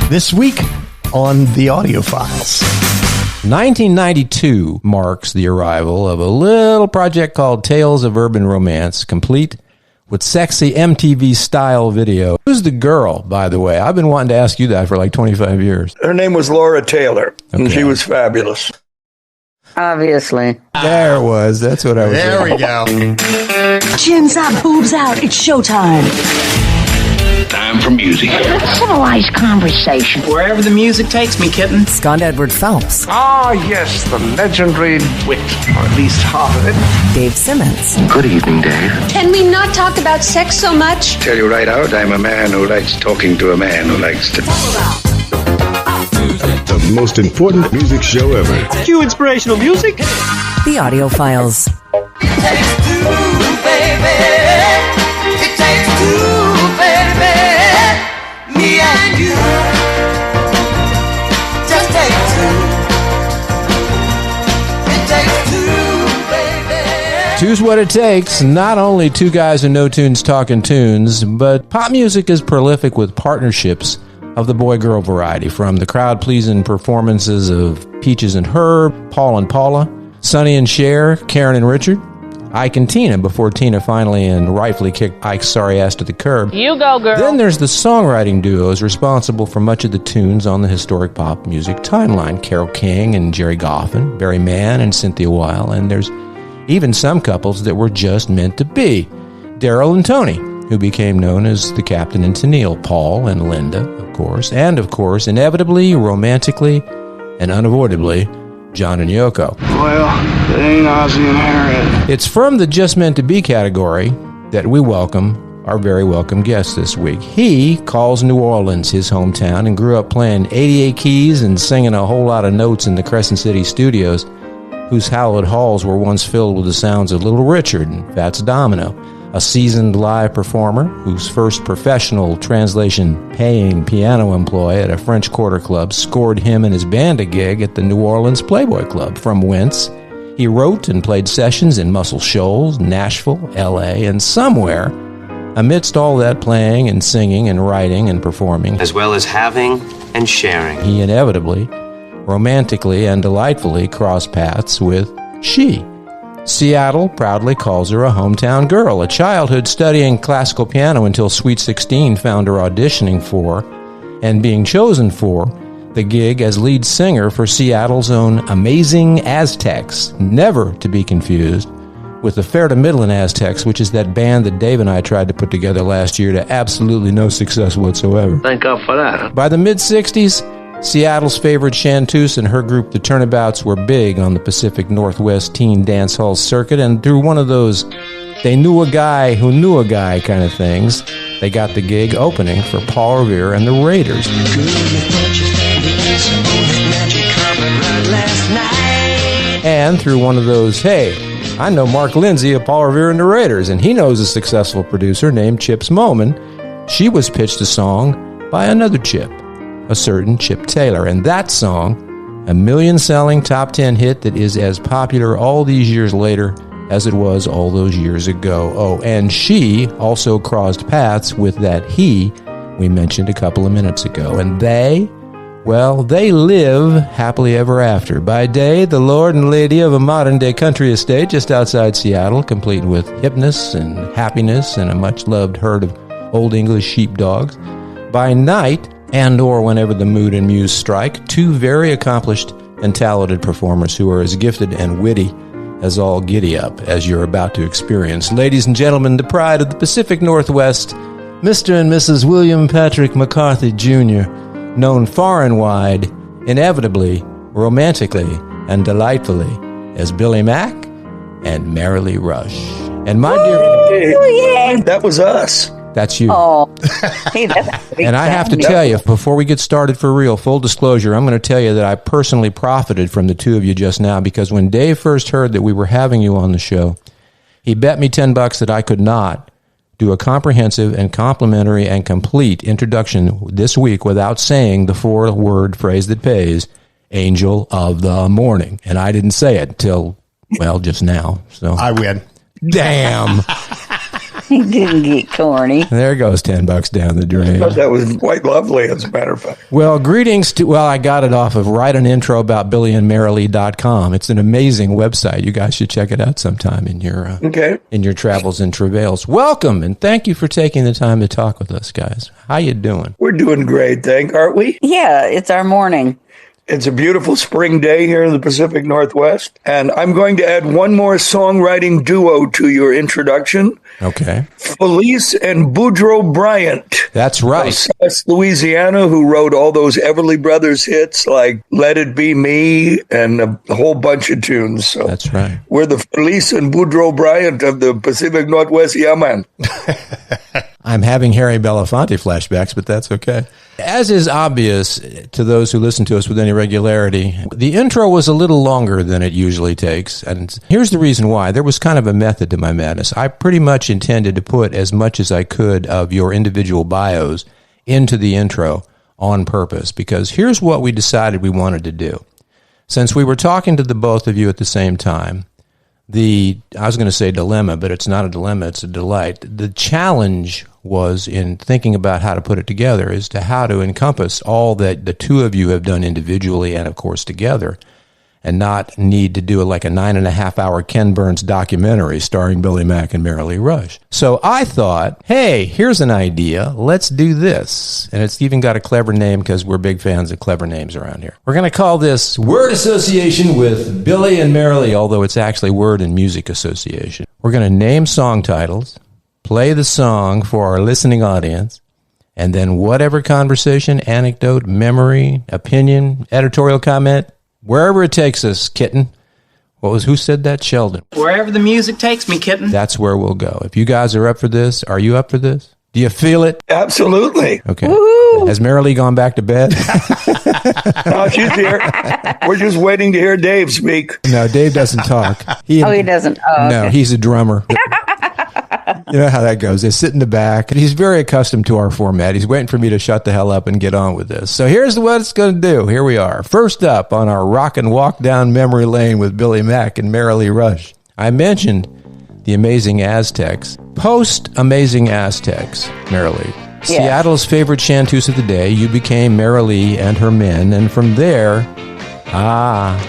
This week on the Audio Files. 1992 marks the arrival of a little project called Tales of Urban Romance, complete with sexy MTV-style video. Who's the girl, by the way? I've been wanting to ask you that for like 25 years. Her name was Laura Taylor, and she was fabulous. Obviously. There it was. That's what I was There saying. we go. Chins up, boobs out. It's showtime. Time for music. Civilized conversation. Wherever the music takes me, kitten. Scott Edward Phelps. Ah, yes, the legendary wit, or at least half of it. Dave Simmons. Good evening, Dave. Can we not talk about sex so much? Tell you right out, I'm a man who likes talking to a man who likes to The most important music show ever. Cue inspirational music. The Audio Files. It takes two, baby. It takes two, baby. Me and you. Just take two. It takes two, baby. Two's what it takes. Not only two guys who know tunes talking tunes, but pop music is prolific with partnerships of the boy-girl variety, from the crowd-pleasing performances of Peaches and Herb, Paul and Paula, Sonny and Cher, Karen and Richard, Ike and Tina, before Tina finally and rightfully kicked Ike's sorry ass to the curb. You go, girl. Then there's the songwriting duos responsible for much of the tunes on the historic pop music timeline. Carole King and Jerry Goffin, Barry Mann and Cynthia Weil, and there's even some couples that were just meant to be. Daryl and Tony, who became known as the Captain and Tennille, Paul and Linda, of course, and of course, inevitably, romantically, and unavoidably, John and Yoko. Well, it ain't Ozzy and Harriet. It's from the Just Meant to Be category that we welcome our very welcome guest this week. He calls New Orleans his hometown and grew up playing 88 keys and singing a whole lot of notes in the Crescent City studios, whose hallowed halls were once filled with the sounds of Little Richard and Fats Domino, a seasoned live performer whose first professional translation-paying piano employ at a French Quarter Club scored him and his band a gig at the New Orleans Playboy Club, from whence he wrote and played sessions in Muscle Shoals, Nashville, L.A., and somewhere amidst all that playing and singing and writing and performing, as well as having and sharing, he inevitably, romantically, and delightfully crossed paths with she. Seattle proudly calls her a hometown girl. A childhood studying classical piano until Sweet 16 found her auditioning for and being chosen for the gig as lead singer for Seattle's own Amazing Aztecs, never to be confused with the Fair to Midland Aztecs, which is that band that Dave and I tried to put together last year to absolutely no success whatsoever. Thank God for that. By the mid-60s, Seattle's favorite chanteuse and her group, the Turnabouts, were big on the Pacific Northwest teen dance hall circuit, and through one of those they knew a guy who knew a guy kind of things, they got the gig opening for Paul Revere and the Raiders. And through one of those, hey, I know Mark Lindsay of Paul Revere and the Raiders, and he knows a successful producer named Chip Moman, she was pitched a song by another Chip, a certain Chip Taylor, and that song, a million-selling top 10 hit that is as popular all these years later as it was all those years ago. Oh, and she also crossed paths with that he we mentioned a couple of minutes ago, and they live happily ever after. By day, the lord and lady of a modern-day country estate just outside Seattle, complete with hipness and happiness and a much-loved herd of Old English sheepdogs. By night, and or whenever the mood and muse strike, two very accomplished and talented performers who are as gifted and witty as all giddy-up, as you're about to experience. Ladies and gentlemen, the pride of the Pacific Northwest, Mr. and Mrs. William Patrick McCarthy, Jr., known far and wide, inevitably, romantically, and delightfully as Billy Mack and Merrilee Rush. And my dear... That was us. That's you. Oh, hey, that's and I have to tell you, before we get started for real, full disclosure, I'm going to tell you that I personally profited from the two of you just now, because when Dave first heard that we were having you on the show, he bet me $10 that I could not do a comprehensive and complimentary and complete introduction this week without saying the four-word phrase that pays, Angel of the Morning. And I didn't say it till, well, just now. So I win. Damn. He didn't get corny. There goes $10 down the drain. But that was quite lovely, as a matter of fact. Well, greetings to, I got it off of writeanintro.billyandmerrilee.com. It's an amazing website. You guys should check it out sometime in your in your travels and travails. Welcome, and thank you for taking the time to talk with us, guys. How you doing? We're doing great, aren't we? Yeah, it's our morning. It's a beautiful spring day here in the Pacific Northwest, and I'm going to add one more songwriting duo to your introduction. Okay. Felice and Boudreaux Bryant. That's right. Of South Louisiana, who wrote all those Everly Brothers hits like Let It Be Me and a whole bunch of tunes. So that's right. We're the Felice and Boudreaux Bryant of the Pacific Northwest. Yeah, man. I'm having Harry Belafonte flashbacks, but that's okay. As is obvious to those who listen to us with any regularity, the intro was a little longer than it usually takes. And here's the reason why. There was kind of a method to my madness. I pretty much intended to put as much as I could of your individual bios into the intro on purpose, because here's what we decided we wanted to do. Since we were talking to the both of you at the same time, I was going to say dilemma, but it's not a dilemma, it's a delight. The challenge was in thinking about how to put it together as to how to encompass all that the two of you have done individually and, of course, together, and not need to do like a 9.5-hour Ken Burns documentary starring Billy Mack and Merrilee Rush. So I thought, hey, here's an idea. Let's do this. And it's even got a clever name because we're big fans of clever names around here. We're going to call this Word Association with Billy and Merrilee, although it's actually Word and Music Association. We're going to name song titles, play the song for our listening audience, and then whatever conversation, anecdote, memory, opinion, editorial comment, wherever it takes us, kitten. Who said that? Sheldon. Wherever the music takes me, kitten. That's where we'll go. If you guys are up for this, are you up for this? Do you feel it? Absolutely. Okay. Woo-hoo. Has Merrilee gone back to bed? No, she's here. We're just waiting to hear Dave speak. No, Dave doesn't talk. He doesn't. Oh, no, okay. He's a drummer. You know how that goes. They sit in the back. He's very accustomed to our format. He's waiting for me to shut the hell up and get on with this. So here's what it's going to do. Here we are. First up on our rock and walk down memory lane with Billy Mack and Merrilee Rush. I mentioned the Amazing Aztecs. Post Amazing Aztecs, Merrilee. Yes. Seattle's favorite chanteuse of the day. You became Merrilee and her men. And from there,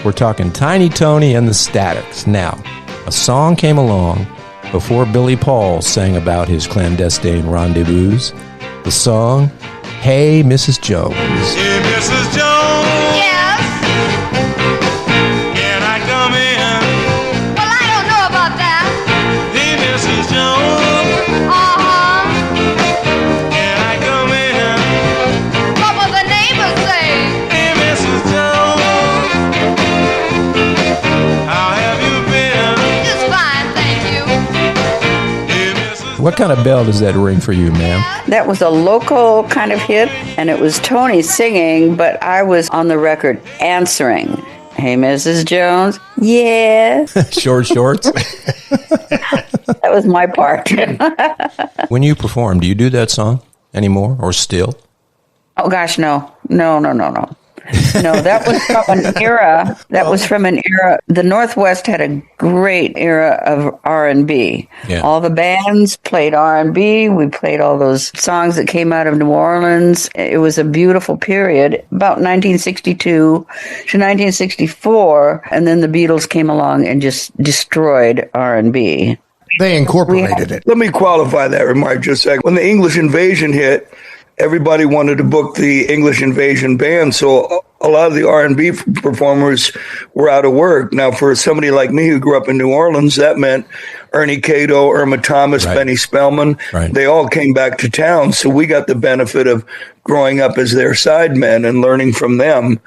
we're talking Tiny Tony and the Statics. Now, a song came along before Billy Paul sang about his clandestine rendezvous. The song, Hey, Mrs. Jones. Hey, Mrs. Jones. Yes? Can I come in? Well, I don't know about that. Hey, Mrs. Jones. Uh-huh. Can I come in? What will the neighbors say? Hey, Mrs. Jones. How have you been? Just fine, thank you. What kind of bell does that ring for you, ma'am? That was a local kind of hit, and it was Tony singing, but I was on the record answering. Hey, Mrs. Jones? Yes. Short shorts? That was my part. When you perform, do you do that song anymore or still? Oh, gosh, no. No, that was from an era. The Northwest had a great era of R&B. Yeah. All the bands played R&B. We played all those songs that came out of New Orleans. It was a beautiful period, about 1962 to 1964. And then the Beatles came along and just destroyed R&B. They incorporated it. Let me qualify that remark just a second. When the English Invasion hit, everybody wanted to book the English Invasion band, so a lot of the R&B performers were out of work. Now, for somebody like me who grew up in New Orleans, that meant Ernie Cato, Irma Thomas, Right. Benny Spellman. Right. They all came back to town, so we got the benefit of growing up as their sidemen and learning from them.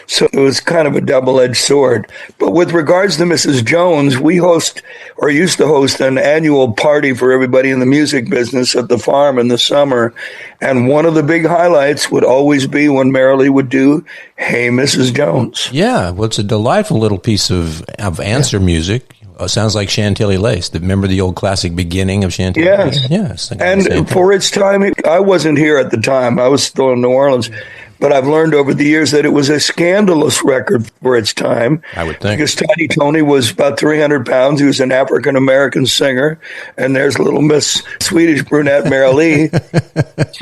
So it was kind of a double-edged sword. But with regards to Mrs. Jones, we used to host an annual party for everybody in the music business at the farm in the summer. And one of the big highlights would always be when Merrilee would do, Hey, Mrs. Jones. Yeah, well, it's a delightful little piece of answer music. Sounds like Chantilly Lace. Remember the old classic beginning of Chantilly Lace? Yes. Yes. And for its time, I wasn't here at the time. I was still in New Orleans. but I've learned over the years that it was a scandalous record for its time. I would think. Because Tiny Tony was about 300 pounds. He was an African-American singer. And there's little Miss Swedish brunette Merrilee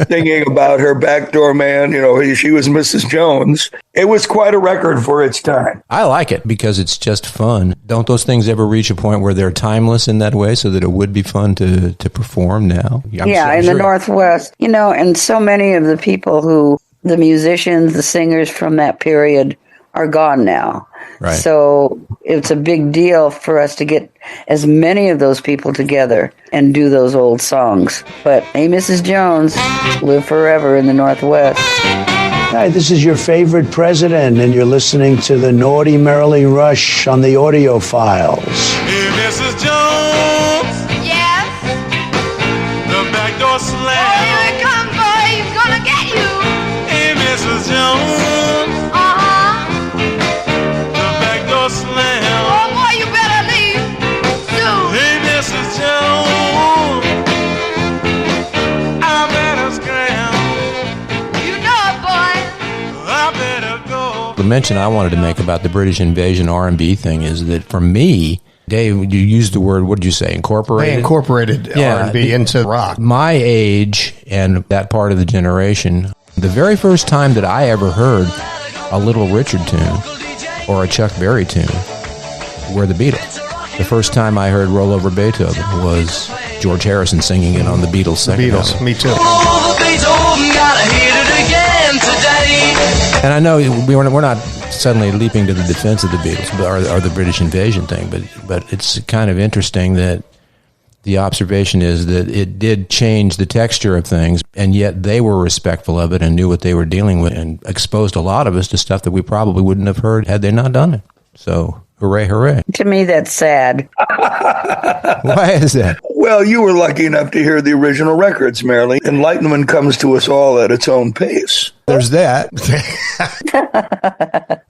singing about her backdoor man. You know, she was Mrs. Jones. It was quite a record for its time. I like it because it's just fun. Don't those things ever reach a point where they're timeless in that way so that it would be fun to perform now? In the Northwest, you know, and so many of the people the musicians, the singers from that period are gone now. Right. So it's a big deal for us to get as many of those people together and do those old songs. But Hey, Mrs. Jones, live forever in the Northwest. Hi, this is your favorite president, and you're listening to the Naughty Merrilee Rush on the audio files. Hey, Mrs. Jones. Yes? The back door slam. Oh, here it comes, boy. He's gonna get you. Hey, Mrs. Jones. Uh-huh. The back door slam. Oh, boy, you better leave soon. Hey, Mrs. Jones. I better scram. You know it, boy. I better go. The mention I wanted to make about the British invasion R&B thing is that for me, Dave, you used the word, what did you say, incorporated? They incorporated R&B into rock. My age and that part of the generation, the very first time that I ever heard a Little Richard tune or a Chuck Berry tune were the Beatles. The first time I heard Roll Over Beethoven was George Harrison singing it on the Beatles' second album. Me too. And I know we're not suddenly leaping to the defense of the Beatles or the British invasion thing, but it's kind of interesting that the observation is that it did change the texture of things, and yet they were respectful of it and knew what they were dealing with and exposed a lot of us to stuff that we probably wouldn't have heard had they not done it. So, hooray, hooray. To me, that's sad. Why is that? Well, you were lucky enough to hear the original records, Merrilee. Enlightenment comes to us all at its own pace. There's that.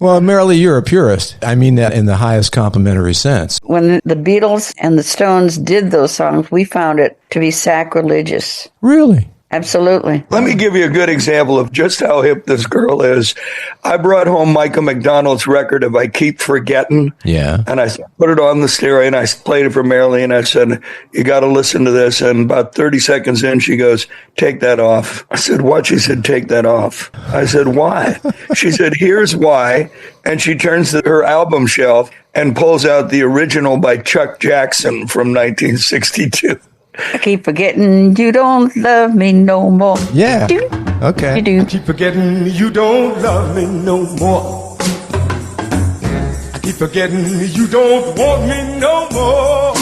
Well, Merrilee, you're a purist. I mean that in the highest complimentary sense. When the Beatles and the Stones did those songs, we found it to be sacrilegious. Really? Absolutely. Let me give you a good example of just how hip this girl is. I brought home Micah McDonald's record of I Keep Forgetting. Yeah. And I put it on the stereo and I played it for Merrilee and I said, you got to listen to this. And about 30 seconds in, she goes, take that off. I said, what? She said, take that off. I said, why? She said, here's why. And she turns to her album shelf and pulls out the original by Chuck Jackson from 1962. I keep forgetting you don't love me no more. Yeah. Okay. You do. I keep forgetting you don't love me no more. I keep forgetting you don't want me no more.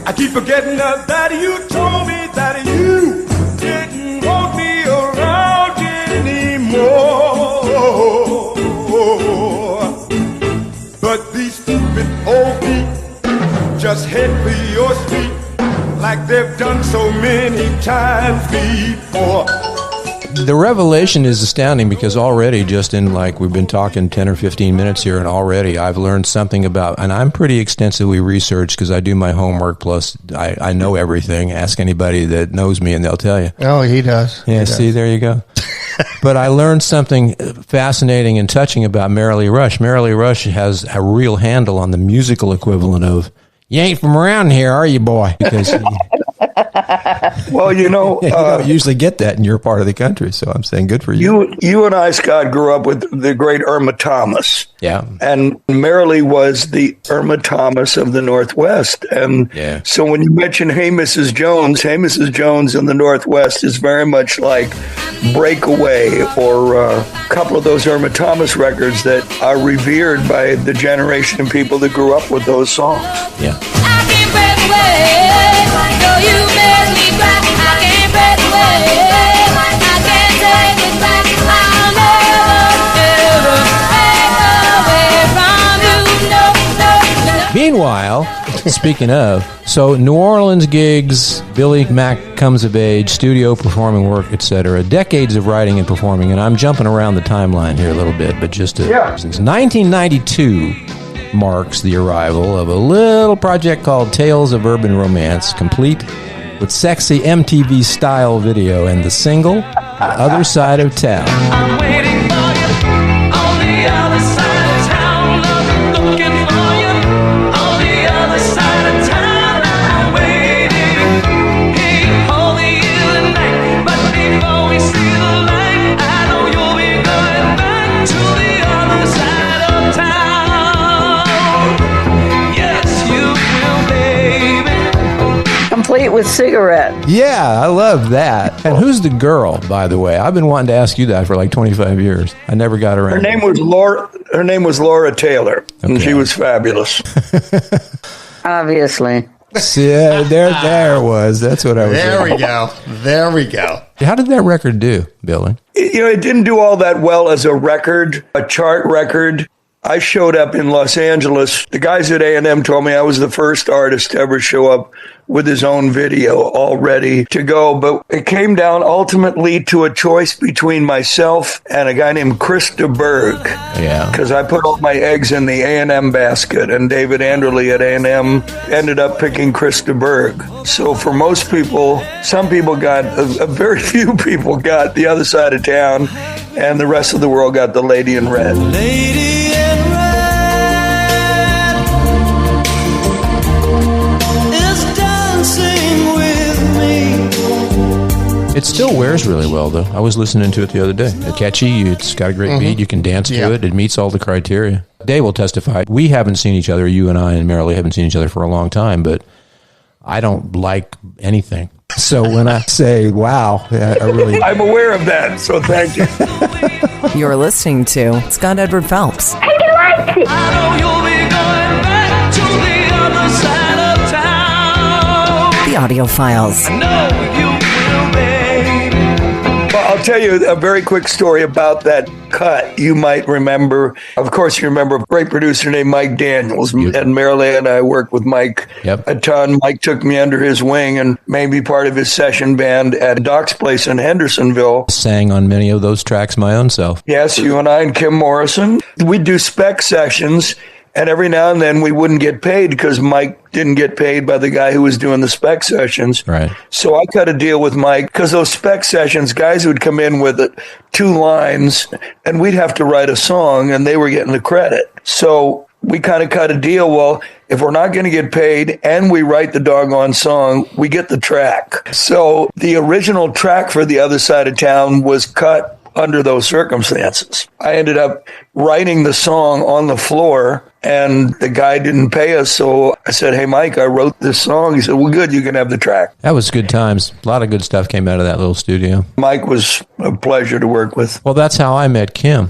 I keep forgetting that you told me that you didn't want me around anymore. But these stupid old feet just head for your street like they've done so many times before. The revelation is astounding because already, just in like we've been talking 10 or 15 minutes here, and already I've learned something about, and I'm pretty extensively researched because I do my homework, plus I know everything. Ask anybody that knows me and they'll tell you. Oh, he does. Yeah, he see, does. there you go. But I learned something fascinating and touching about Merrilee Rush. Merrilee Rush has a real handle on the musical equivalent of, you ain't from around here, are you, boy? Because well, you know, you don't usually get that in your part of the country, so I'm saying good for you. You and I, Scott, grew up with the great Irma Thomas. Yeah. And Merrilee was the Irma Thomas of the Northwest. And so when you mention Hey, Mrs. Jones in the Northwest is very much like Breakaway or a couple of those Irma Thomas records that are revered by the generation of people that grew up with those songs. Yeah. I can't break away, though you make me cry. I can't break away, I can't take it back. I'll never, ever break away from you. No. Meanwhile, speaking of, so New Orleans gigs, Billy Mack comes of age, studio performing work, etc. Decades of writing and performing, and I'm jumping around the timeline here a little bit, but just since 1992 marks the arrival of a little project called Tales of Urban Romance, complete with sexy MTV style video and the single, The Other Side of Town. I'm waiting for you on the other side of town. I'm looking for you on the other side of town. I'm waiting. Hey, hold me in the night, but before we see the light, I know you'll be going back to the other side of town. Yes, you will, baby. Complete with cigarette. Yeah, I love that. And who's the girl, by the way? I've been wanting to ask you that for like 25 years. I never got around. Her name was Laura. Her name was Laura Taylor, and she was fabulous. Obviously. See, there it was. That's what I was There saying. we go. There we go. How did that record do, Billy? It didn't do all that well as a record, a chart record. I showed up in Los Angeles. The guys at A&M told me I was the first artist to ever show up with his own video all ready to go. But it came down ultimately to a choice between myself and a guy named Chris DeBerg. Yeah. Because I put all my eggs in the A&M basket, and David Anderle at A&M ended up picking Chris DeBerg. So for most people, some people got, a very few people got The Other Side of Town, and the rest of the world got The Lady in Red. Lady in red is dancing with me. It still wears really well, though. I was listening to it the other day. It's catchy. It's got a great beat. You can dance to it. It meets all the criteria. Dave will testify. We haven't seen each other. You and I and Merrilee haven't seen each other for a long time, but I don't like anything. So when I say, wow, I really... I'm aware of that, so thank you. You're listening to Scott Edward Phelps. I know you'll be going back to the other side of town. The Audio Files. I know you will, babe. Well, I'll tell you a very quick story about that cut. You might remember, of course, you remember a great producer named Mike Daniels. And Merrilee and I worked with Mike a ton. Mike took me under his wing and made me part of his session band at Doc's Place in Hendersonville. Sang on many of those tracks my own self. Yes, you and I and Kim Morrison. We'd do spec sessions, and every now and then we wouldn't get paid because Mike didn't get paid by the guy who was doing the spec sessions. Right. So I cut a deal with Mike because those spec sessions, guys would come in with 2 lines and we'd have to write a song and they were getting the credit. So we kind of cut a deal. Well, if we're not going to get paid and we write the doggone song, we get the track. So the original track for The Other Side of Town was cut under those circumstances. I ended up writing the song on the floor and the guy didn't pay us. So I said, hey, Mike, I wrote this song. He said, well, good, you can have the track. That was good times. A lot of good stuff came out of that little studio. Mike was a pleasure to work with. Well, that's how I met Kim.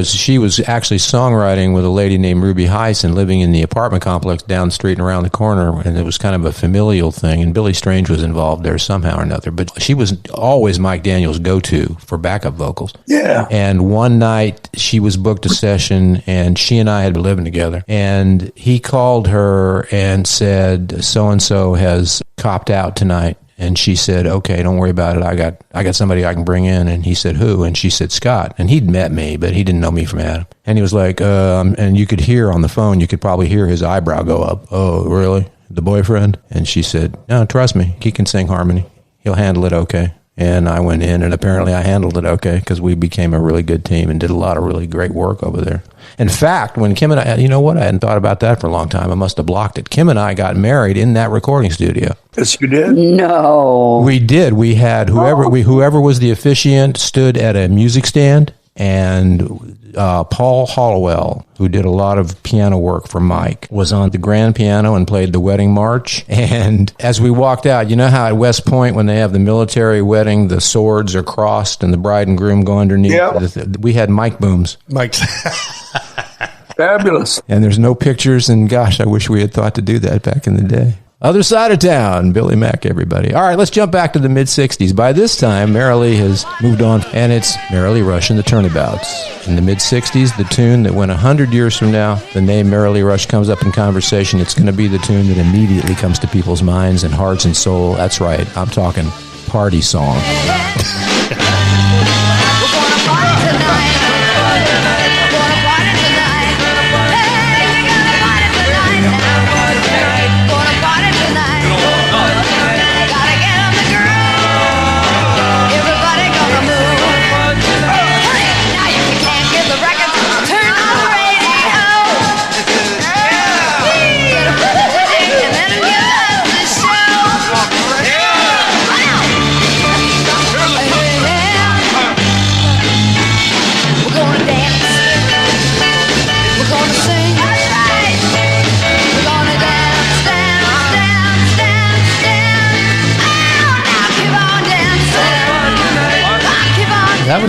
She was actually songwriting with a lady named Ruby Heiss and living in the apartment complex down the street and around the corner, and it was kind of a familial thing, and Billy Strange was involved there somehow or another, but she was always Mike Daniels' go-to for backup vocals. Yeah. And one night she was booked a session, and she and I had been living together, and he called her and said, so-and-so has copped out tonight. And she said, okay, don't worry about it. I got somebody I can bring in. And he said, who? And she said, Scott. And he'd met me, but he didn't know me from Adam. And he was like, and you could hear on the phone, you could probably hear his eyebrow go up. Oh, really? The boyfriend? And she said, no, trust me. He can sing harmony. He'll handle it okay. And I went in, and apparently I handled it okay because we became a really good team and did a lot of really great work over there. In fact, when Kim and I, you know what? I hadn't thought about that for a long time. I must have blocked it. Kim and I got married in that recording studio. Yes, you did? No. We did. We had whoever was the officiant stood at a music stand, and Paul Hollowell, who did a lot of piano work for Mike, was on the grand piano and played the wedding march. And as we walked out, you know how at West Point, when they have the military wedding, the swords are crossed and the bride and groom go underneath? Yep. We had mic booms. Mike's. Fabulous. And there's no pictures, and gosh, I wish we had thought to do that back in the day. Other Side of Town, Billy Mack, everybody. All right, let's jump back to the mid-'60s. By this time, Merrilee has moved on, and it's Merrilee Rush and the Turnabouts. In the mid-'60s, the tune that when 100 years from now, the name Merrilee Rush comes up in conversation, it's going to be the tune that immediately comes to people's minds and hearts and soul. That's right, I'm talking party song. Gotta get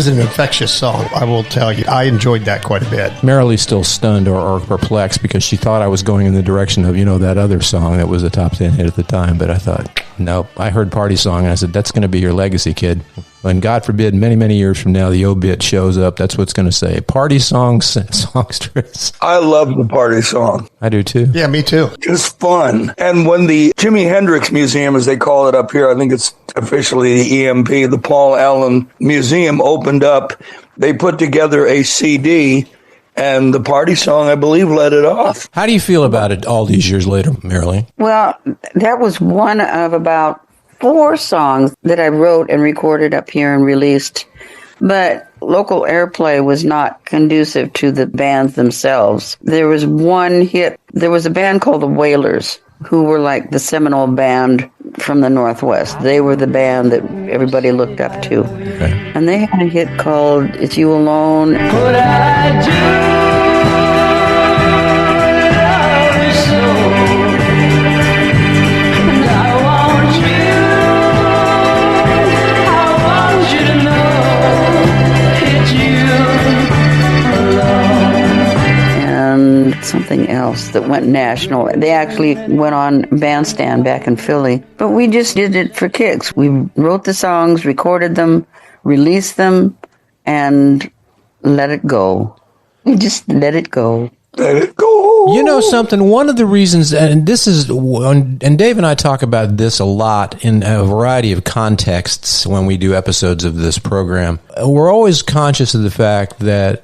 was an infectious song, I will tell you. I enjoyed that quite a bit. Merrilee's still stunned or perplexed because she thought I was going in the direction of, that other song that was a top 10 hit at the time. But I thought, nope. I heard Party Song, and I said, that's going to be your legacy, kid. When, God forbid, many, many years from now, the obit shows up, that's what's going to say. Party Song songstress. I love the Party Song. I do, too. Yeah, me too. Just fun. And when the Jimi Hendrix Museum, as they call it up here, I think it's officially the EMP, the Paul Allen Museum, opened up, they put together a CD, and the Party Song, I believe, led it off. How do you feel about it all these years later, Merrilee? Well, that was one of about 4 songs that I wrote and recorded up here and released. But local airplay was not conducive to the bands themselves. There was one hit. There was a band called the Wailers, who were like the seminal band from the Northwest. They were the band that everybody looked up to. Okay. And they had a hit called It's You Alone. What I do? Something else that went national. They actually went on Bandstand back in Philly. But we just did it for kicks. We wrote the songs, recorded them, released them, and let it go. We just let it go. Let it go. You know something? One of the reasons, and this is, and Dave and I talk about this a lot in a variety of contexts when we do episodes of this program. We're always conscious of the fact that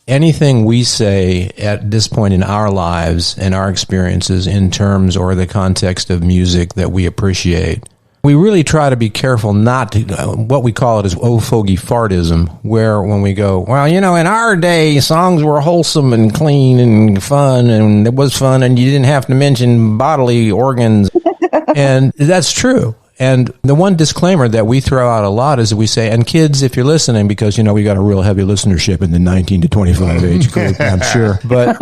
anything we say at this point in our lives and our experiences in terms or the context of music that we appreciate, we really try to be careful not to, what we call it is old fogey fartism, where when we go, well, in our day, songs were wholesome and clean and fun, and it was fun, and you didn't have to mention bodily organs. And that's true. And the one disclaimer that we throw out a lot is that we say, and kids, if you're listening, because, we got a real heavy listenership in the 19 to 25 age group, I'm sure. But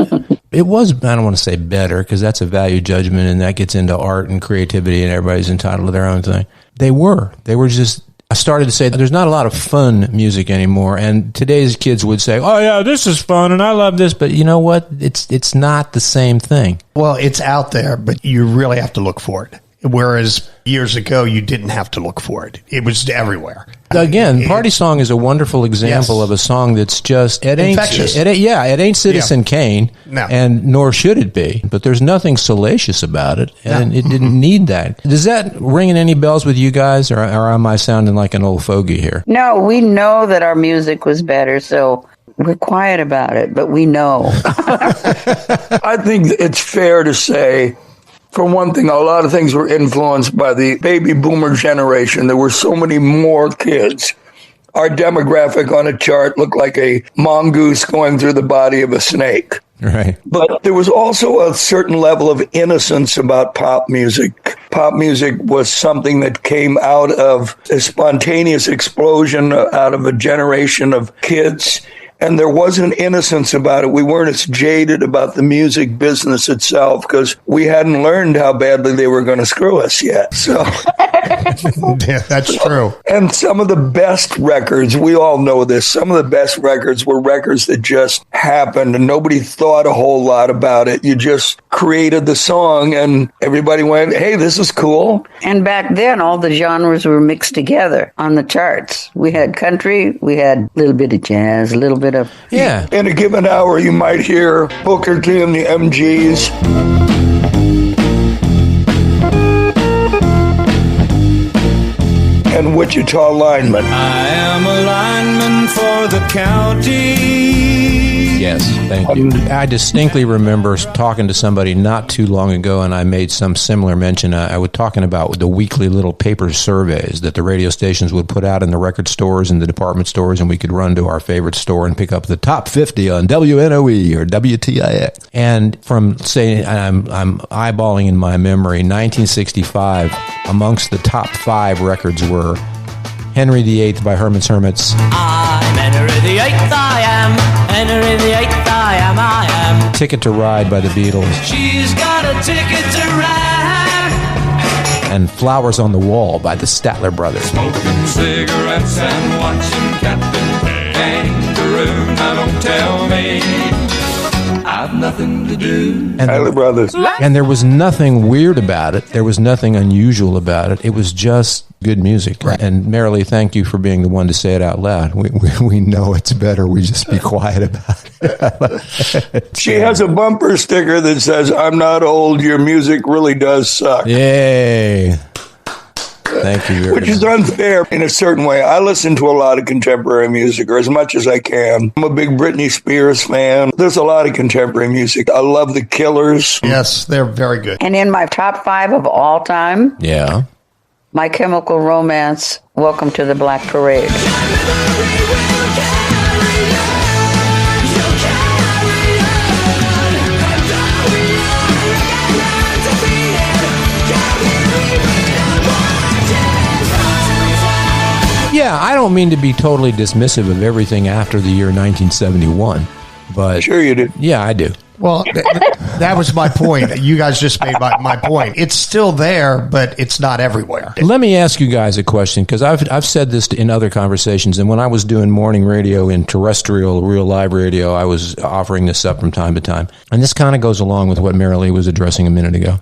it was, I don't want to say better, because that's a value judgment, and that gets into art and creativity, and everybody's entitled to their own thing. They were just, I started to say that there's not a lot of fun music anymore. And today's kids would say, oh, yeah, this is fun, and I love this. But you know what? It's not the same thing. Well, it's out there, but you really have to look for it. Whereas years ago, you didn't have to look for it. It was everywhere. Again, Party Song is a wonderful example of a song that's just, it ain't Citizen Kane, no. And nor should it be. But there's nothing salacious about it, and it didn't need that. Does that ring any bells with you guys, or am I sounding like an old fogey here? No, we know that our music was better, so we're quiet about it, but we know. I think it's fair to say, for one thing, a lot of things were influenced by the baby boomer generation. There were so many more kids. Our demographic on a chart looked like a mongoose going through the body of a snake. Right. But there was also a certain level of innocence about pop music. Pop music was something that came out of a spontaneous explosion out of a generation of kids. And there was an innocence about it. We weren't as jaded about the music business itself because we hadn't learned how badly they were going to screw us yet. So, yeah, that's true. And some of the best records, we all know this, some of the best records were records that just happened and nobody thought a whole lot about it. You just created the song and everybody went, hey, this is cool. And back then, all the genres were mixed together on the charts. We had country, we had a little bit of jazz, a little bit of... Yeah. In a given hour, you might hear Booker T and the MGs. And Wichita lineman. I am a lineman for the county. Yes, thank you. I distinctly remember talking to somebody not too long ago, and I made some similar mention. I was talking about the weekly little paper surveys that the radio stations would put out in the record stores and the department stores, and we could run to our favorite store and pick up the top 50 on WNOE or WTIX. And from, say, I'm eyeballing in my memory, 1965, amongst the top 5 records were Henry VIII by Herman's Hermits. I'm Henry VIII, I am. Henry VIII, I am, I am. Ticket to Ride by the Beatles. She's got a ticket to ride. and Flowers on the Wall by the Statler Brothers. Smoking cigarettes and watching Captain Kangaroo. Now don't tell me I've nothing to do. Statler Brothers. And there was nothing weird about it. There was nothing unusual about it. It was just good music. Right. And Merrilee, thank you for being the one to say it out loud. We know it's better. We just be quiet about it. She has a bumper sticker that says, "I'm not old, your music really does suck." Yay. Thank you very Which is unfair in a certain way. I listen to a lot of contemporary music, or as much as I can. I'm a big Britney Spears fan. There's a lot of contemporary music. I love the Killers. Yes, they're very good. And in my top 5 of all time, Yeah. My Chemical Romance, Welcome to the Black Parade. Yeah, I don't mean to be totally dismissive of everything after the year 1971, but... Sure you do. Yeah, I do. Well, that was my point. You guys just made my point. It's still there, but it's not everywhere. Let me ask you guys a question, because I've said this in other conversations, and when I was doing morning radio in terrestrial, real live radio, I was offering this up from time to time. And this kind of goes along with what Merrilee was addressing a minute ago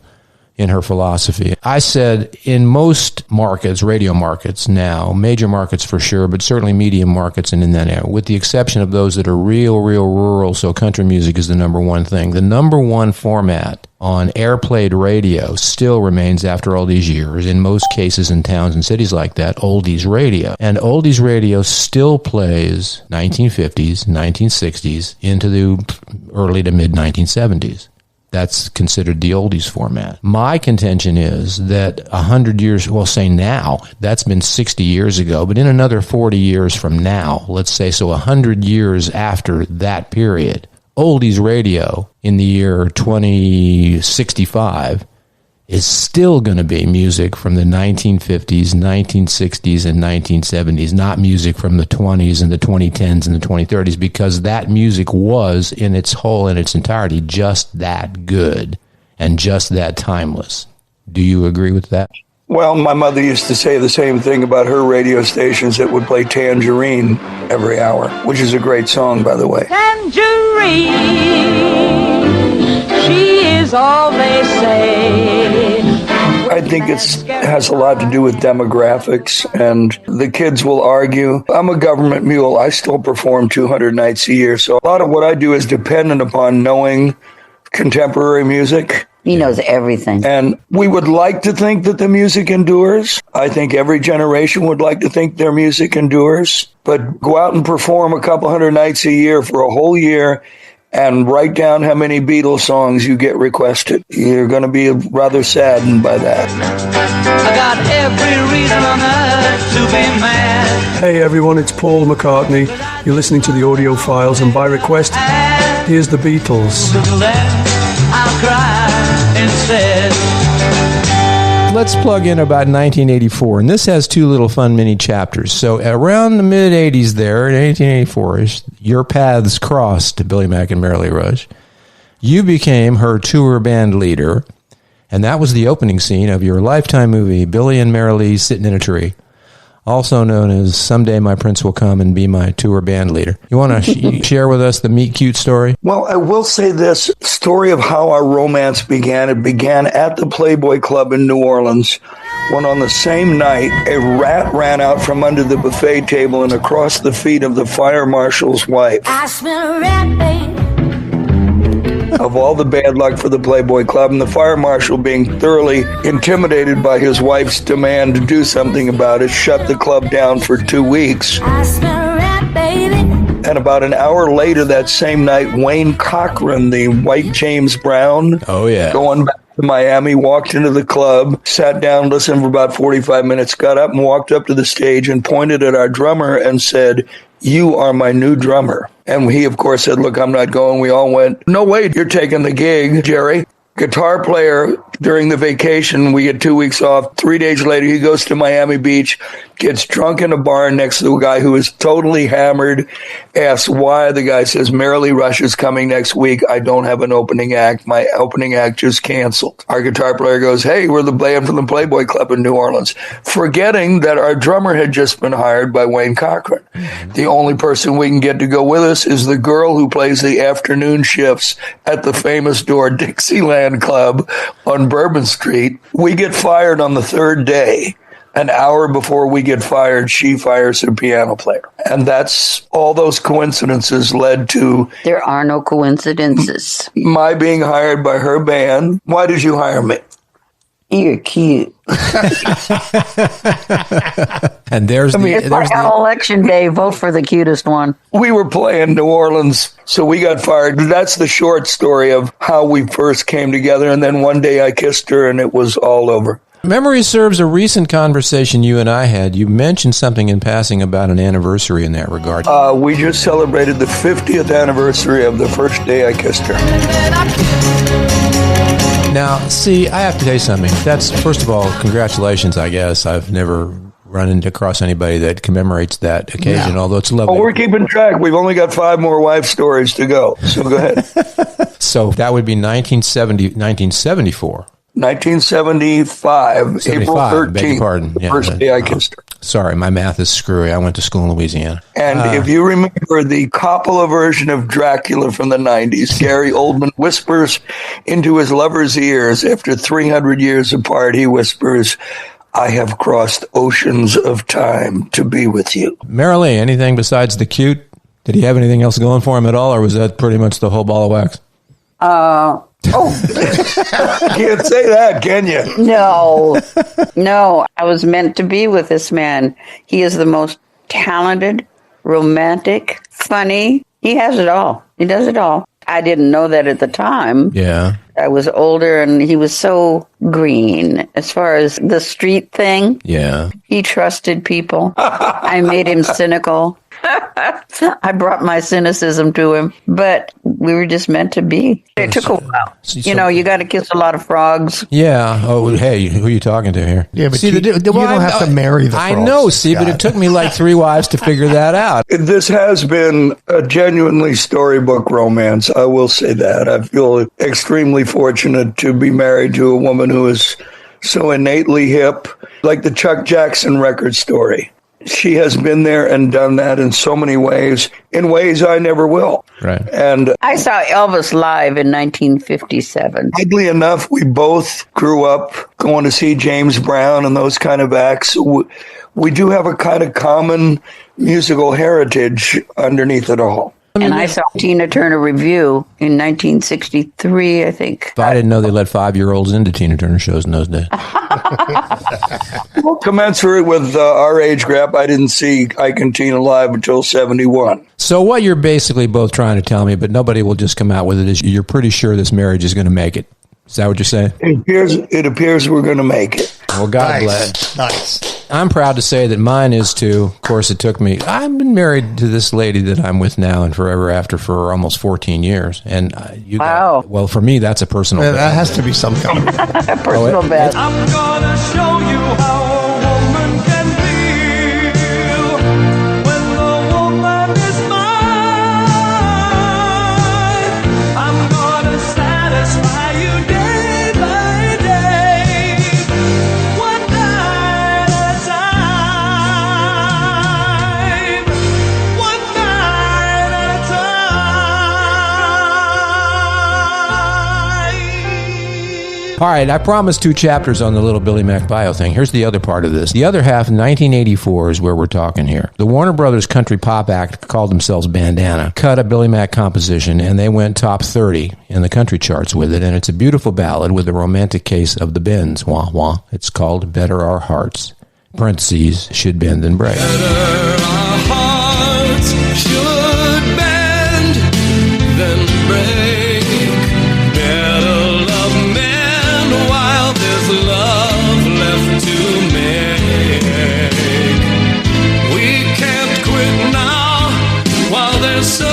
in her philosophy. I said in most markets, radio markets now, major markets for sure, but certainly medium markets and in that area, with the exception of those that are real rural, so country music is the number one thing. The number one format on airplayed radio still remains, after all these years, in most cases in towns and cities like that, oldies radio. And oldies radio still plays 1950s, 1960s, into the early to mid 1970s. That's considered the oldies format. My contention is that 100 years, well, say now, that's been 60 years ago, but in another 40 years from now, let's say, so 100 years after that period, oldies radio in the year 2065 is still going to be music from the 1950s, 1960s, and 1970s, not music from the 20s and the 2010s and the 2030s, because that music was, in its entirety, just that good and just that timeless. Do you agree with that? Well, my mother used to say the same thing about her radio stations that would play Tangerine every hour, which is a great song, by the way. Tangerine, she is all they say. I think it has a lot to do with demographics, and the kids will argue. I'm a government mule. I still perform 200 nights a year, so a lot of what I do is dependent upon knowing contemporary music. He knows everything. And we would like to think that the music endures. I think every generation would like to think their music endures. But go out and perform a couple hundred nights a year for a whole year and write down how many Beatles songs you get requested. You're going to be rather saddened by that. I got every reason on earth to be mad. Hey everyone, it's Paul McCartney. You're listening to the Audio Files, and by request, here's the Beatles. I'll cry instead. Let's plug in about 1984, and this has two little fun mini chapters. So around the mid-'80s there, in 1884-ish, your paths crossed, Billy Mack and Merrilee Rush. You became her tour band leader, and that was the opening scene of your Lifetime movie, Billy and Merrilee Sitting in a Tree, also known as Someday My Prince Will Come and Be My Tour Band Leader. You want to share with us the Meet Cute story? Well, I will say this story of how our romance began. It began at the Playboy Club in New Orleans, when on the same night, a rat ran out from under the buffet table and across the feet of the fire marshal's wife. I smell a rat, babe. Of all the bad luck for the Playboy Club, and the fire marshal, being thoroughly intimidated by his wife's demand to do something about it, shut the club down for 2 weeks. I smell a rat, baby. And about an hour later that same night, Wayne Cochran, the white James Brown, going back to Miami, walked into the club, sat down, listened for about 45 minutes, got up and walked up to the stage and pointed at our drummer and said, "You are my new drummer." And he, of course, said, "Look, I'm not going." We all went, "No way, you're taking the gig, Jerry." guitar player during the vacation. We get 2 weeks off. 3 days later, he goes to Miami Beach, gets drunk in a bar next to a guy who is totally hammered, asks why. The guy says, Merrilee Rush is coming next week. I don't have an opening act. My opening act just canceled. Our guitar player goes, hey, we're the band from the Playboy Club in New Orleans, forgetting that our drummer had just been hired by Wayne Cochran. The only person we can get to go with us is the girl who plays the afternoon shifts at the famous door Dixieland Club on Bourbon Street. We get fired on the third day. An hour before we get fired, she fires her piano player. And that's all those coincidences led to... There are no coincidences. My being hired by her band. Why did you hire me? You're cute. And there's election day, vote for the cutest one. We were playing New Orleans, so we got fired. That's the short story of how we first came together. And then one day I kissed her and it was all over. Memory serves a recent conversation you and I had. You mentioned something in passing about an anniversary in that regard. We just celebrated the 50th anniversary of the first day I kissed her. Now, see, I have to tell you something. That's, first of all, congratulations, I guess. I've never run across anybody that commemorates that occasion, although it's lovely. Oh, we're keeping track. We've only got 5 more wife stories to go, so go ahead. So that would be 1974. 1975, April 13th, beg your pardon. Yeah, first day I kissed her. Sorry, my math is screwy. I went to school in Louisiana. And if you remember the Coppola version of Dracula from the 90s, Gary Oldman whispers into his lover's ears after 300 years apart, he whispers, I have crossed oceans of time to be with you. Merrilee, anything besides the cute? Did he have anything else going for him at all, or was that pretty much the whole ball of wax? Can't say that, can you? No, I was meant to be with this man. He is the most talented, romantic, funny. He has it all. He does it all. I didn't know that at the time. Yeah. I was older and he was so green as far as the street thing. Yeah. He trusted people. I made him cynical. I brought my cynicism to him, but we were just meant to be. It took a while. You know, you got to kiss a lot of frogs. Yeah. Oh, hey, who are you talking to here? Yeah, but see, you don't have to marry the frogs. I know, see, but it took me like 3 wives to figure that out. This has been a genuinely storybook romance. I will say that. I feel extremely fortunate to be married to a woman who is so innately hip, like the Chuck Jackson record story. She has been there and done that in so many ways, in ways I never will. Right. And I saw Elvis live in 1957. Oddly enough, we both grew up going to see James Brown and those kind of acts. We do have a kind of common musical heritage underneath it all. And I saw Tina Turner Review in 1963, I think. I didn't know they let 5-year-olds into Tina Turner shows in those days. Well, commensurate with our age gap, I didn't see Ike and Tina live until 71. So what you're basically both trying to tell me, but nobody will just come out with it, is you're pretty sure this marriage is going to make it. Is that what you're saying? It appears we're going to make it. Well, God bless. Nice. I'm proud to say that mine is too. Of course, it took me. I've been married to this lady that I'm with now and forever after for almost 14 years. And wow. Well, for me, that's a personal best. That has to be some kind of personal best. I'm gonna show you how a woman can feel when the woman is mine. I'm gonna satisfy you day by day, one night at a time, one night at a time. All right, I promised 2 chapters on the little Billy Mac bio thing. Here's the other part of this. The other half, 1984, is where we're talking here. The Warner Brothers Country Pop Act called themselves Bandana, cut a Billy Mac composition, and they went top 30 in the country charts with it, and it's a beautiful ballad with a romantic case of the bends. Wah, wah. It's called Better Our Hearts. Parentheses, should bend and break. Better our hearts should bend than break. Better love men while there's love left to make. We can't quit now while there's so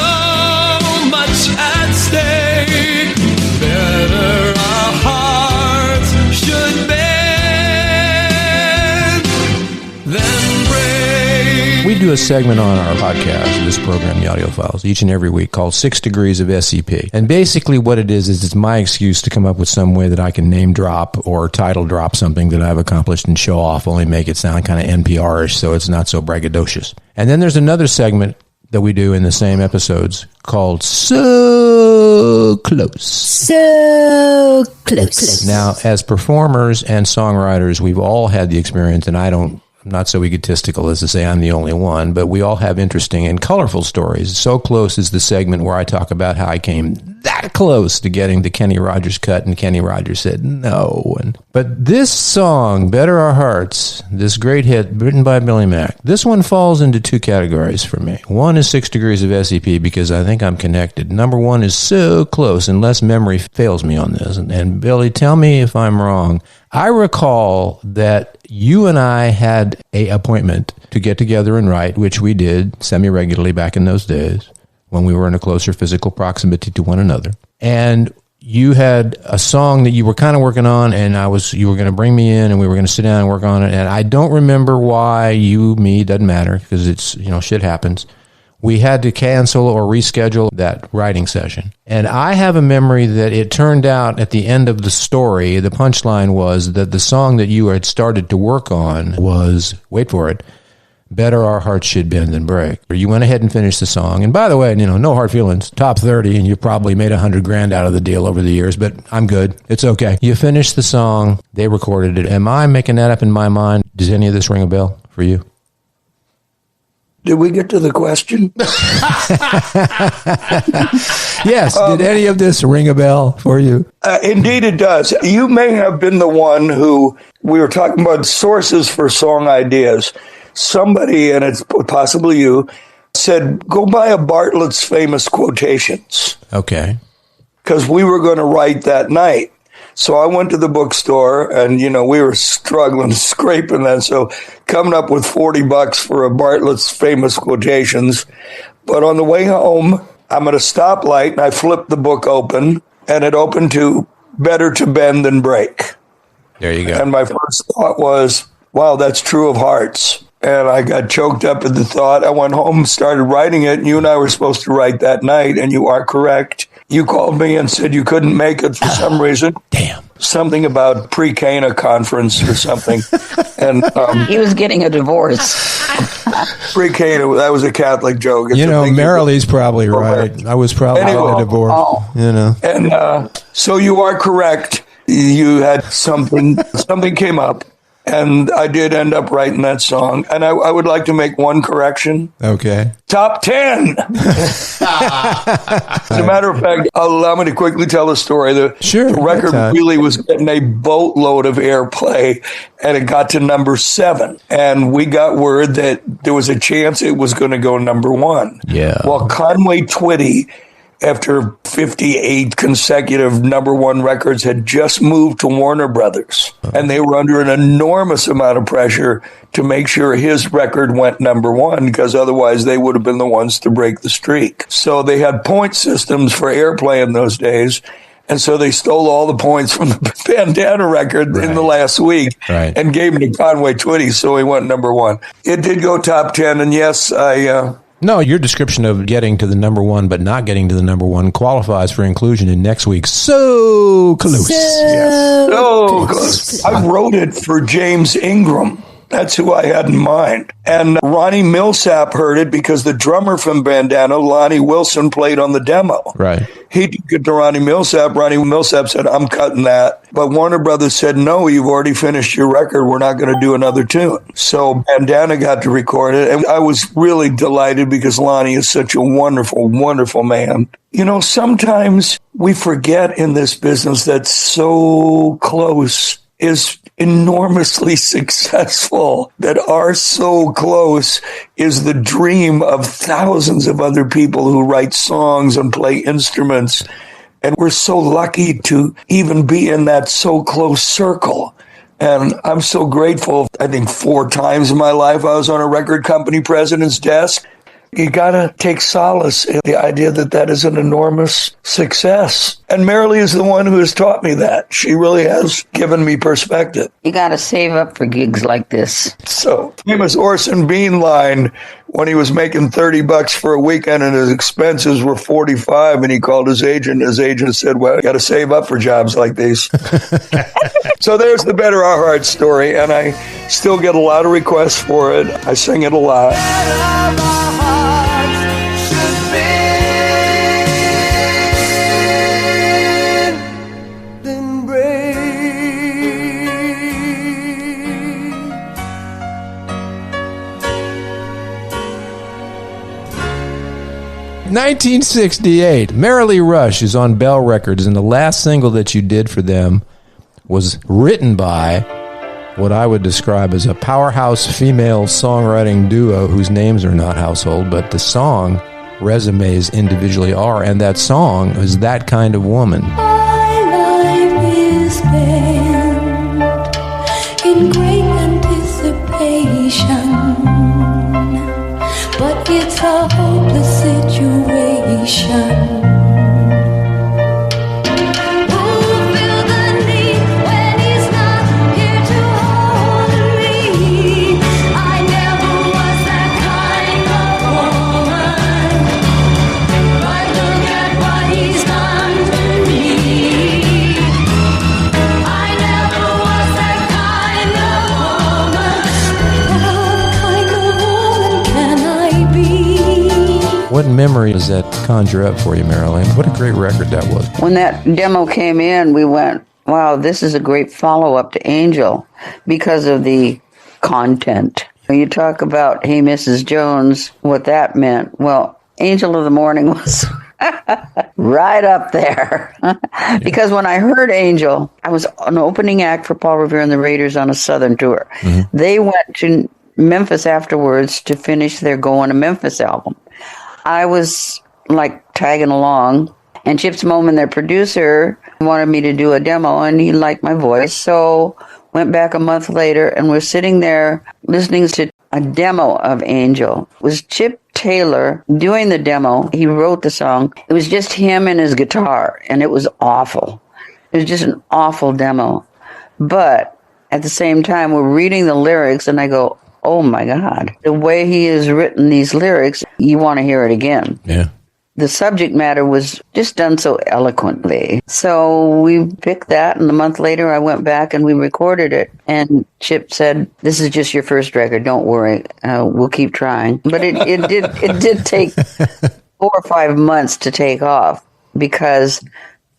much at stake. Better our We do a segment on our podcast, this program, The Audio Files, each and every week called 6 Degrees of SCP. And basically what it is it's my excuse to come up with some way that I can name drop or title drop something that I've accomplished and show off, only make it sound kind of NPR-ish so it's not so braggadocious. And then there's another segment that we do in the same episodes called So Close. So close. Now, as performers and songwriters, we've all had the experience, and I'm not so egotistical as to say I'm the only one, but we all have interesting and colorful stories. So Close is the segment where I talk about how I came that close to getting the Kenny Rogers cut, and Kenny Rogers said no. But this song, Better Our Hearts, this great hit written by Billy Mack, this one falls into two categories for me. One is 6 Degrees of SCP because I think I'm connected. Number one is So Close, unless memory fails me on this. And Billy, tell me if I'm wrong. I recall that you and I had an appointment to get together and write, which we did semi-regularly back in those days when we were in a closer physical proximity to one another. And you had a song that you were kind of working on, and you were going to bring me in, and we were going to sit down and work on it. And I don't remember why me, doesn't matter, because it's, shit happens. We had to cancel or reschedule that writing session. And I have a memory that it turned out at the end of the story, the punchline was that the song that you had started to work on was, wait for it, Better Our Hearts Should Bend Than Break. You went ahead and finished the song. And by the way, no hard feelings, top 30, and you probably made $100,000 out of the deal over the years, but I'm good. It's okay. You finished the song. They recorded it. Am I making that up in my mind? Does any of this ring a bell for you? Did we get to the question? Yes. Did any of this ring a bell for you? Indeed it does. You may have been the one who, we were talking about sources for song ideas. Somebody, and it's possibly you, said, go buy a Bartlett's Famous Quotations. Okay. Because we were going to write that night. So I went to the bookstore, and, we were struggling, scraping that. So coming up with $40 for a Bartlett's Famous Quotations. But on the way home, I'm at a stoplight, and I flipped the book open, and it opened to Better to Bend Than Break. There you go. And my first thought was, wow, that's true of hearts. And I got choked up at the thought. I went home, started writing it, and you and I were supposed to write that night, and you are correct. You called me and said you couldn't make it for some reason. Damn. Something about pre-Cana conference or something. And he was getting a divorce. Pre-Cana, that was a Catholic joke. It's Merrilee's probably right. I was probably in a divorce. And so you are correct. You had something came up. And I did end up writing that song. And I would like to make one correction. Okay. Top 10. As a matter of fact, allow me to quickly tell the story. The record really was getting a boatload of airplay, and it got to number 7. And we got word that there was a chance it was going to go number 1. Yeah. Well, Conway Twitty, after 58 consecutive number 1 records, had just moved to Warner Brothers. And they were under an enormous amount of pressure to make sure his record went number 1, because otherwise they would have been the ones to break the streak. So they had point systems for airplay in those days. And so they stole all the points from the Bandana record in the last week and gave them to Conway Twitty, so he went number 1. It did go top 10, and yes, No, your description of getting to the number 1 but not getting to the number 1 qualifies for inclusion in next week's So Close. So close. I wrote it for James Ingram. That's who I had in mind. And Ronnie Millsap heard it because the drummer from Bandana, Lonnie Wilson, played on the demo. Right. He took it to Ronnie Millsap. Ronnie Millsap said, I'm cutting that. But Warner Brothers said, no, you've already finished your record. We're not going to do another tune. So Bandana got to record it. And I was really delighted because Lonnie is such a wonderful, wonderful man. Sometimes we forget in this business that So Close is enormously successful, that our So Close is the dream of thousands of other people who write songs and play instruments. And we're so lucky to even be in that So Close circle. And I'm so grateful. I think 4 times in my life I was on a record company president's desk. You got to take solace in the idea that that is an enormous success. And Merrilee is the one who has taught me that. She really has given me perspective. You got to save up for gigs like this. So, famous Orson Bean line, when he was making $30 for a weekend and his expenses were $45, and he called his agent. His agent said, well, you got to save up for jobs like these. So there's the Better Our Hearts story, and I still get a lot of requests for it. I sing it a lot. 1968, Merrilee Rush is on Bell Records, and the last single that you did for them was written by what I would describe as a powerhouse female songwriting duo whose names are not household, but the song resumes individually are, and that song is That Kind of Woman. My life is spent in great anticipation, but it's a hopeless situation. What memory does that conjure up for you, Merrilee? What a great record that was. When that demo came in, we went, wow, this is a great follow-up to Angel because of the content. When you talk about, hey, Mrs. Jones, what that meant, well, Angel of the Morning was right up there. Because when I heard Angel, I was an opening act for Paul Revere and the Raiders on a Southern tour. Mm-hmm. They went to Memphis afterwards to finish their Going to Memphis album. I was like tagging along, and Chips Moman, their producer, wanted me to do a demo, and he liked my voice. So went back a month later, and we're sitting there listening to a demo of Angel. It was Chip Taylor doing the demo. He wrote the song. It was just him and his guitar, and it was awful. It was just an awful demo. But at the same time, we're reading the lyrics, and I go, oh my God, the way he has written these lyrics, you want to hear it again. Yeah. The subject matter was just done so eloquently. So we picked that, and a month later I went back and we recorded it. And Chip said, this is just your first record, don't worry, we'll keep trying. But it did take 4 or 5 months to take off because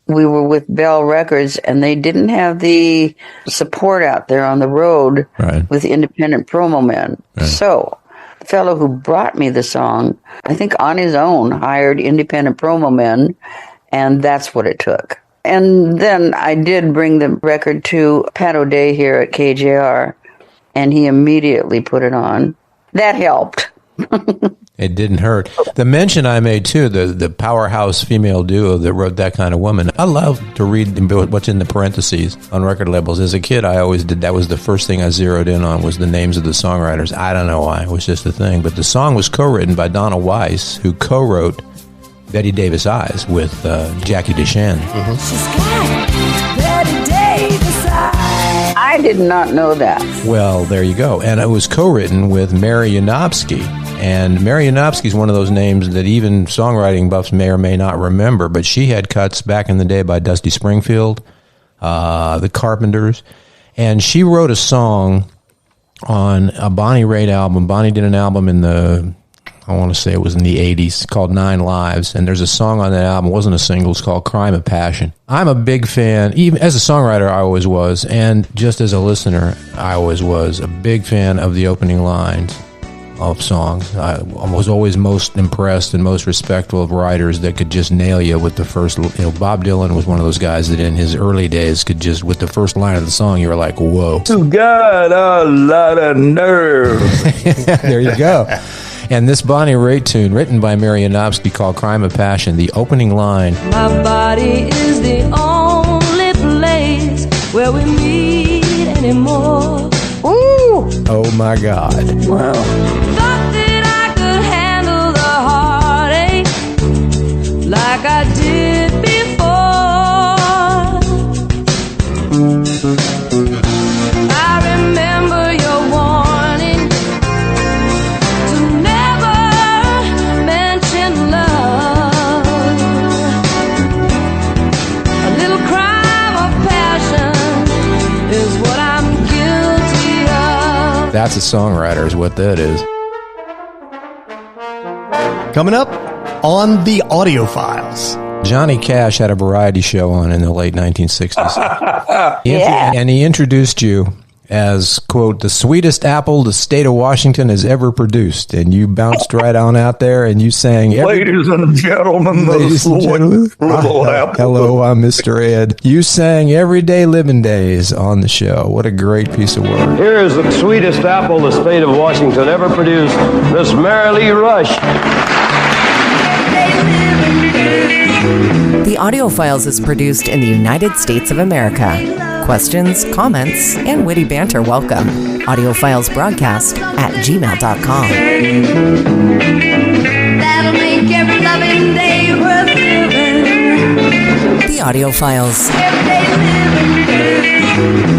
we were with Bell Records, and they didn't have the support out there on the road with independent promo men. Right. So the fellow who brought me the song, I think on his own, hired independent promo men, and that's what it took. And then I did bring the record to Pat O'Day here at KJR, and he immediately put it on. That helped. It didn't hurt. The mention I made, too, the powerhouse female duo that wrote That Kind of Woman, I love to read what's in the parentheses on record labels. As a kid, I always did. That was the first thing I zeroed in on, was the names of the songwriters. I don't know why. It was just a thing. But the song was co-written by Donna Weiss, who co-wrote Betty Davis Eyes with Jackie DeShannon. Mm-hmm. Betty Davis Eyes. I did not know that. Well, there you go. And it was co-written with Mary Yanofsky. And Mary Yanofsky is one of those names that even songwriting buffs may or may not remember, but she had cuts back in the day by Dusty Springfield, the Carpenters, and she wrote a song on a Bonnie Raitt album. Bonnie did an album in I want to say it was in the 80s, called 9 Lives, and there's a song on that album, it wasn't a single, it's called Crime of Passion. I'm a big fan, even as a songwriter I always was, and just as a listener I always was, a big fan of the opening lines of songs. I was always most impressed and most respectful of writers that could just nail you with the first, Bob Dylan was one of those guys that in his early days could just, with the first line of the song, you were like, whoa. You got a lot of nerve. There you go. And this Bonnie Raitt tune, written by Mary Yanofsky, called Crime of Passion, the opening line. My body is the only place where we meet anymore. Ooh! Oh my God. Wow. Thought that I could handle the heartache like I did before. That's a songwriter is what that is. Coming up on the Audio Files. Johnny Cash had a variety show on in the late 1960s. Yeah. And he introduced you as, quote, the sweetest apple the state of Washington has ever produced. And you bounced right on out there and you sang... Ladies and gentlemen, little apple. Hello, I'm Mr. Ed. You sang Everyday Living Days on the show. What a great piece of work. Here is the sweetest apple the state of Washington ever produced, Miss Merrilee Rush. The Audio Files is produced in the United States of America. Questions, comments, and witty banter welcome. AudioFilesBroadcast@gmail.com. That'll make every loving day worth living. The Audio Files. Every day living.